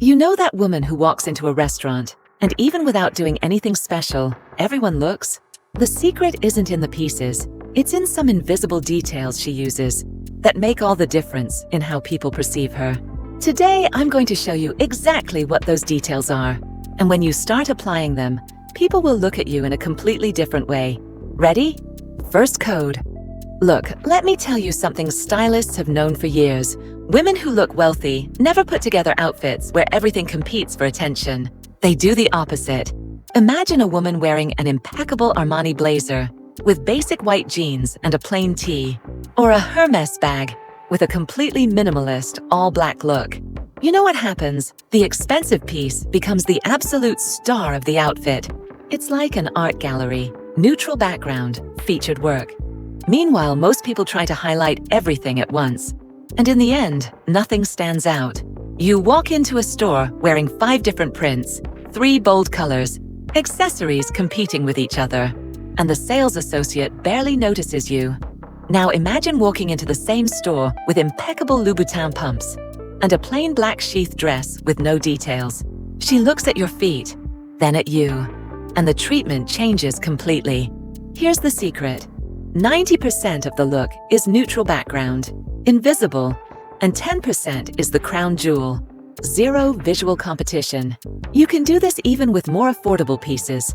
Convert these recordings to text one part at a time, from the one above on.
You know that woman who walks into a restaurant, and even without doing anything special, everyone looks? The secret isn't in the pieces, it's in some invisible details she uses that make all the difference in how people perceive her. Today, I'm going to show you exactly what those details are. And when you start applying them, people will look at you in a completely different way. Ready? First code. Look, let me tell you something stylists have known for years. Women who look wealthy never put together outfits where everything competes for attention. They do the opposite. Imagine a woman wearing an impeccable Armani blazer with basic white jeans and a plain tee, or a Hermes bag with a completely minimalist, all-black look. You know what happens? The expensive piece becomes the absolute star of the outfit. It's like an art gallery, neutral background, featured work. Meanwhile, most people try to highlight everything at once. And in the end, nothing stands out. You walk into a store wearing 5 different prints, 3 bold colors, accessories competing with each other, and the sales associate barely notices you. Now imagine walking into the same store with impeccable Louboutin pumps and a plain black sheath dress with no details. She looks at your feet, then at you, and the treatment changes completely. Here's the secret. 90% of the look is neutral background, invisible, and 10% is the crown jewel. Zero visual competition. You can do this even with more affordable pieces.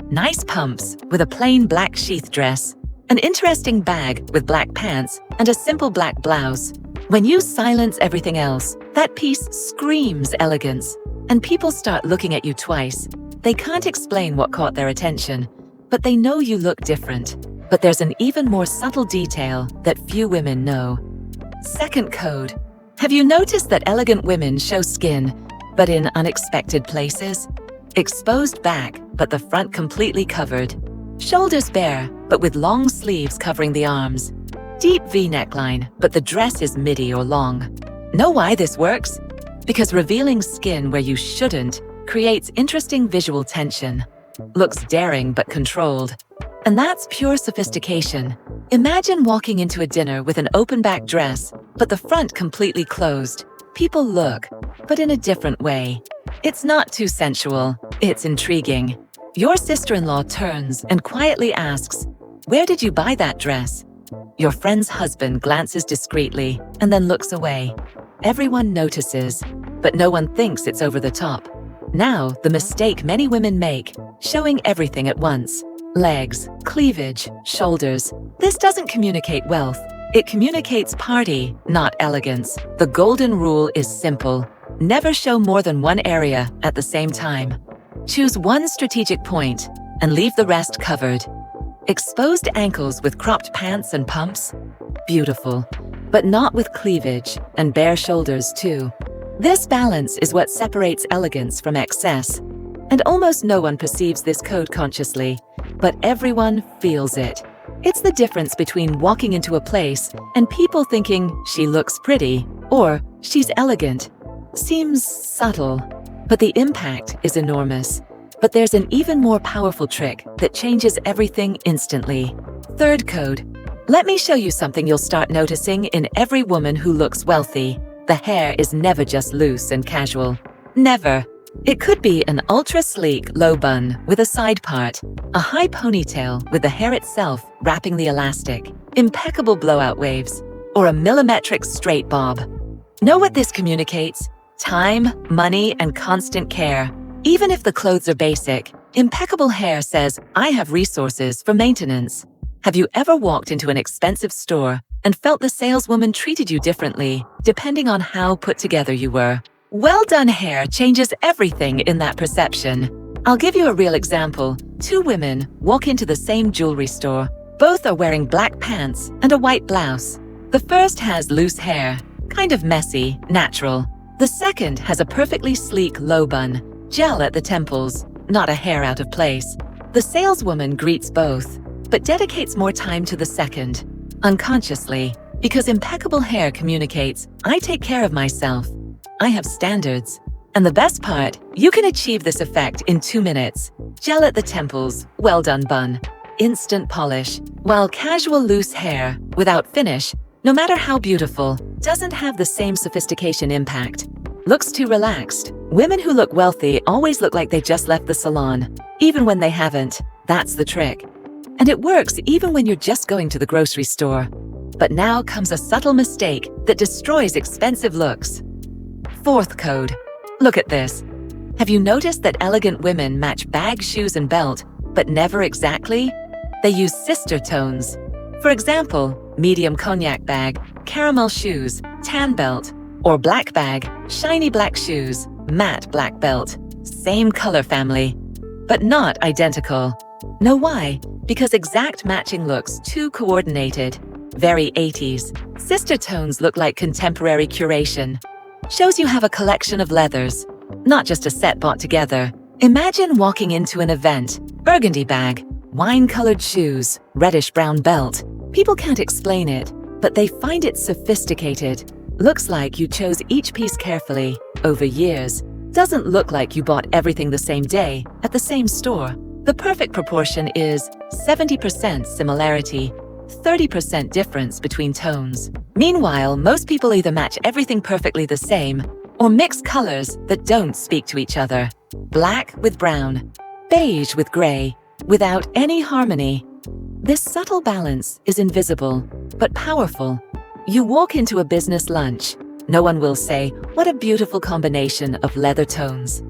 Nice pumps with a plain black sheath dress, an interesting bag with black pants, and a simple black blouse. When you silence everything else, that piece screams elegance, and people start looking at you twice. They can't explain what caught their attention, but they know you look different. But there's an even more subtle detail that few women know. Second code. Have you noticed that elegant women show skin, but in unexpected places? Exposed back, but the front completely covered. Shoulders bare, but with long sleeves covering the arms. Deep V neckline, but the dress is midi or long. Know why this works? Because revealing skin where you shouldn't creates interesting visual tension. Looks daring but controlled. And that's pure sophistication. Imagine walking into a dinner with an open-back dress, but the front completely closed. People look, but in a different way. It's not too sensual, it's intriguing. Your sister-in-law turns and quietly asks, "Where did you buy that dress?" Your friend's husband glances discreetly and then looks away. Everyone notices, but no one thinks it's over the top. Now, the mistake many women make, showing everything at once. Legs, cleavage, shoulders. This doesn't communicate wealth. It communicates party, not elegance. The golden rule is simple. Never show more than one area at the same time. Choose one strategic point and leave the rest covered. Exposed ankles with cropped pants and pumps? Beautiful, but not with cleavage and bare shoulders too. This balance is what separates elegance from excess. And almost no one perceives this code consciously, but everyone feels it. It's the difference between walking into a place and people thinking she looks pretty or she's elegant. Seems subtle, but the impact is enormous. But there's an even more powerful trick that changes everything instantly. Third code. Let me show you something you'll start noticing in every woman who looks wealthy. The hair is never just loose and casual. Never. It could be an ultra-sleek low bun with a side part, a high ponytail with the hair itself wrapping the elastic, impeccable blowout waves, or a millimetric straight bob. Know what this communicates? Time, money, and constant care. Even if the clothes are basic, impeccable hair says, "I have resources for maintenance." Have you ever walked into an expensive store and felt the saleswoman treated you differently, depending on how put together you were? Well-done hair changes everything in that perception. I'll give you a real example. 2 women walk into the same jewelry store. Both are wearing black pants and a white blouse. The first has loose hair, kind of messy, natural. The second has a perfectly sleek low bun, gel at the temples, not a hair out of place. The saleswoman greets both, but dedicates more time to the second, unconsciously, because impeccable hair communicates, "I take care of myself. I have standards." And the best part, you can achieve this effect in 2 minutes. Gel at the temples, well done bun, instant polish, while casual loose hair, without finish, no matter how beautiful, doesn't have the same sophistication impact. Looks too relaxed, Women who look wealthy always look like they just left the salon, even when they haven't. That's the trick. And it works even when you're just going to the grocery store. But now comes a subtle mistake that destroys expensive looks. Fourth code. Look at this. Have you noticed that elegant women match bag, shoes, and belt, but never exactly? They use sister tones. For example, medium cognac bag, caramel shoes, tan belt, or black bag, shiny black shoes, matte black belt. Same color family, but not identical. Know why? Because exact matching looks too coordinated. Very 80s. Sister tones look like contemporary curation. Shows you have a collection of leathers, not just a set bought together. Imagine walking into an event, burgundy bag, wine-colored shoes, reddish-brown belt. People can't explain it, but they find it sophisticated. Looks like you chose each piece carefully, over years. Doesn't look like you bought everything the same day, at the same store. The perfect proportion is 70% similarity, 30% difference between tones. Meanwhile, most people either match everything perfectly the same, or mix colors that don't speak to each other. Black with brown, beige with gray, without any harmony. This subtle balance is invisible, but powerful. You walk into a business lunch. No one will say, "What a beautiful combination of leather tones."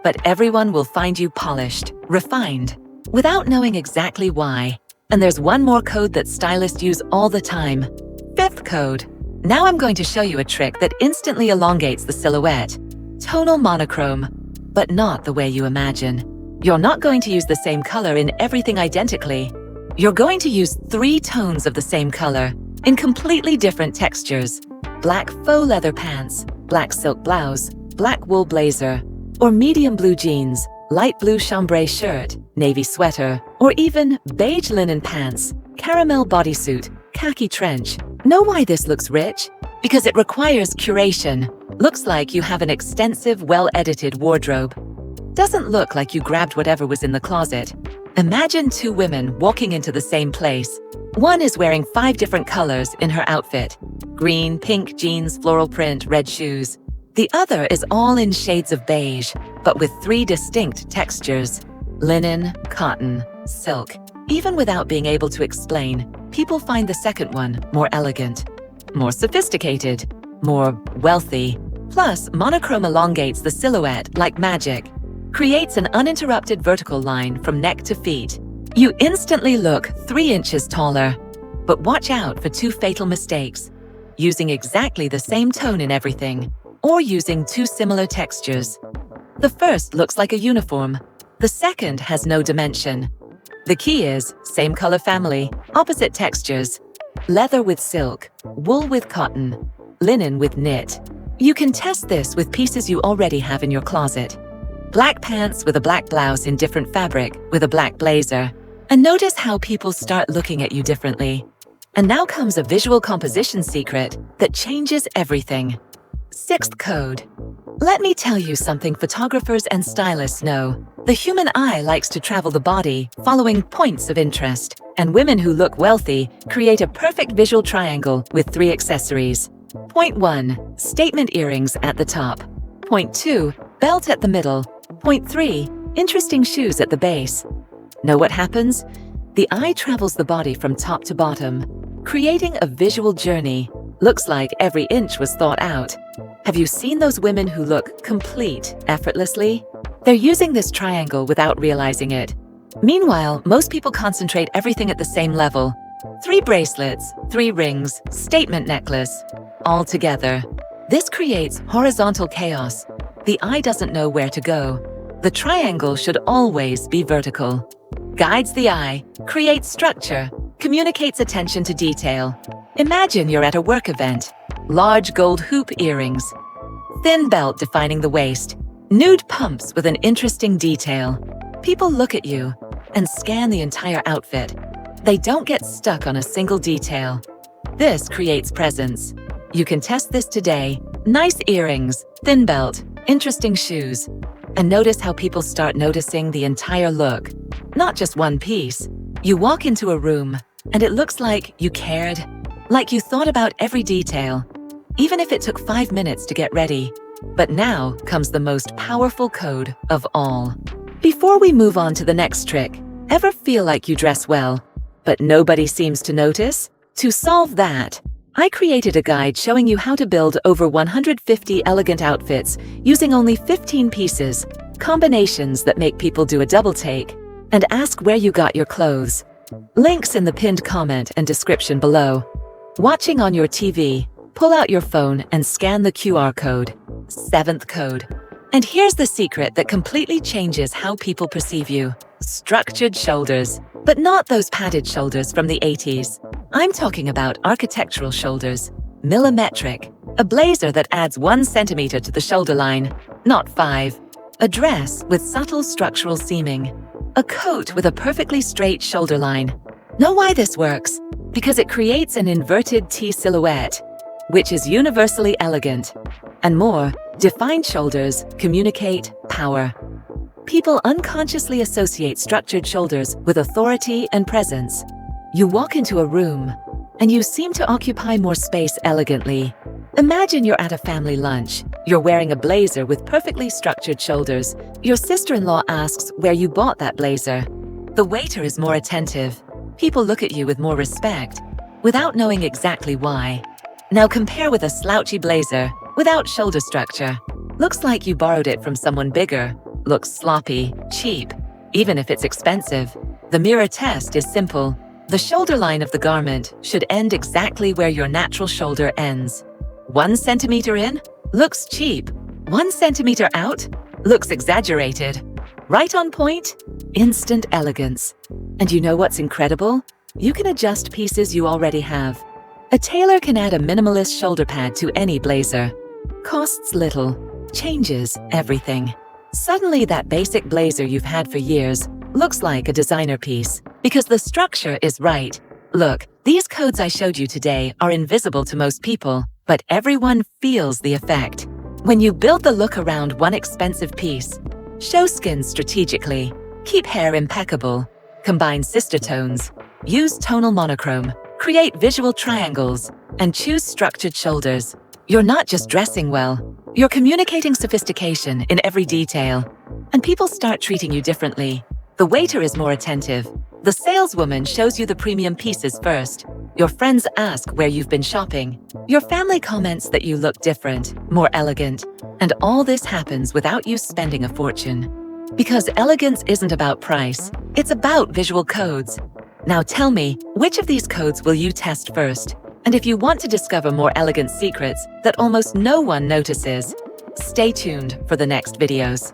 But everyone will find you polished, refined, without knowing exactly why. And there's one more code that stylists use all the time. Fifth code. Now I'm going to show you a trick that instantly elongates the silhouette. Tonal monochrome, but not the way you imagine. You're not going to use the same color in everything identically. You're going to use 3 tones of the same color, in completely different textures. Black faux leather pants, black silk blouse, black wool blazer, or medium blue jeans, light blue chambray shirt, navy sweater, or even beige linen pants, caramel bodysuit, khaki trench. Know why this looks rich? Because it requires curation. Looks like you have an extensive, well-edited wardrobe. Doesn't look like you grabbed whatever was in the closet. Imagine 2 women walking into the same place. One is wearing 5 different colors in her outfit. Green, pink jeans, floral print, red shoes. The other is all in shades of beige, but with 3 distinct textures. Linen, cotton, silk. Even without being able to explain, people find the second one more elegant, more sophisticated, more wealthy. Plus, monochrome elongates the silhouette like magic. Creates an uninterrupted vertical line from neck to feet. You instantly look 3 inches taller. But watch out for 2 fatal mistakes. Using exactly the same tone in everything, or using 2 similar textures. The first looks like a uniform. The second has no dimension. The key is same color family, opposite textures. Leather with silk, wool with cotton, linen with knit. You can test this with pieces you already have in your closet. Black pants with a black blouse in different fabric with a black blazer. And notice how people start looking at you differently. And now comes a visual composition secret that changes everything. 6th code. Let me tell you something photographers and stylists know. The human eye likes to travel the body, following points of interest. And women who look wealthy create a perfect visual triangle with 3 accessories. Point 1. Statement earrings at the top. Point 2. Belt at the middle. Point 3. Interesting shoes at the base. Know what happens? The eye travels the body from top to bottom, creating a visual journey. Looks like every inch was thought out. Have you seen those women who look complete effortlessly? They're using this triangle without realizing it. Meanwhile, most people concentrate everything at the same level. 3 bracelets, 3 rings, statement necklace, all together. This creates horizontal chaos. The eye doesn't know where to go. The triangle should always be vertical. Guides the eye, creates structure, communicates attention to detail. Imagine you're at a work event. Large gold hoop earrings. Thin belt defining the waist. Nude pumps with an interesting detail. People look at you and scan the entire outfit. They don't get stuck on a single detail. This creates presence. You can test this today. Nice earrings, thin belt, interesting shoes. And notice how people start noticing the entire look, not just one piece. You walk into a room, and it looks like you cared, like you thought about every detail. Even if it took 5 minutes to get ready, But now comes the most powerful code of all. Before we move on to the next trick, ever feel like you dress well, but nobody seems to notice? To solve that, I created a guide showing you how to build over 150 elegant outfits using only 15 pieces, combinations that make people do a double take, and ask where you got your clothes. Links in the pinned comment and description below. Watching on your TV, pull out your phone and scan the QR code. 7th code. And here's the secret that completely changes how people perceive you. Structured shoulders. But not those padded shoulders from the 80s. I'm talking about architectural shoulders. Millimetric. A blazer that adds 1 centimeter to the shoulder line, not 5. A dress with subtle structural seaming. A coat with a perfectly straight shoulder line. Know why this works? Because it creates an inverted T silhouette, which is universally elegant. And more, defined shoulders communicate power. People unconsciously associate structured shoulders with authority and presence. You walk into a room, and you seem to occupy more space elegantly. Imagine you're at a family lunch. You're wearing a blazer with perfectly structured shoulders. Your sister-in-law asks where you bought that blazer. The waiter is more attentive. People look at you with more respect, without knowing exactly why. Now compare with a slouchy blazer, without shoulder structure. Looks like you borrowed it from someone bigger. Looks sloppy, cheap, even if it's expensive. The mirror test is simple. The shoulder line of the garment should end exactly where your natural shoulder ends. 1 centimeter in? Looks cheap. 1 centimeter out? Looks exaggerated. Right on point? Instant elegance. And you know what's incredible? You can adjust pieces you already have. A tailor can add a minimalist shoulder pad to any blazer. Costs little, changes everything. Suddenly that basic blazer you've had for years looks like a designer piece, because the structure is right. Look, these codes I showed you today are invisible to most people, but everyone feels the effect. When you build the look around one expensive piece, show skin strategically, keep hair impeccable, combine sister tones, use tonal monochrome, create visual triangles, and choose structured shoulders. You're not just dressing well, you're communicating sophistication in every detail. And people start treating you differently. The waiter is more attentive. The saleswoman shows you the premium pieces first. Your friends ask where you've been shopping. Your family comments that you look different, more elegant. And all this happens without you spending a fortune. Because elegance isn't about price, it's about visual codes. Now tell me, which of these codes will you test first? And if you want to discover more elegant secrets that almost no one notices, stay tuned for the next videos.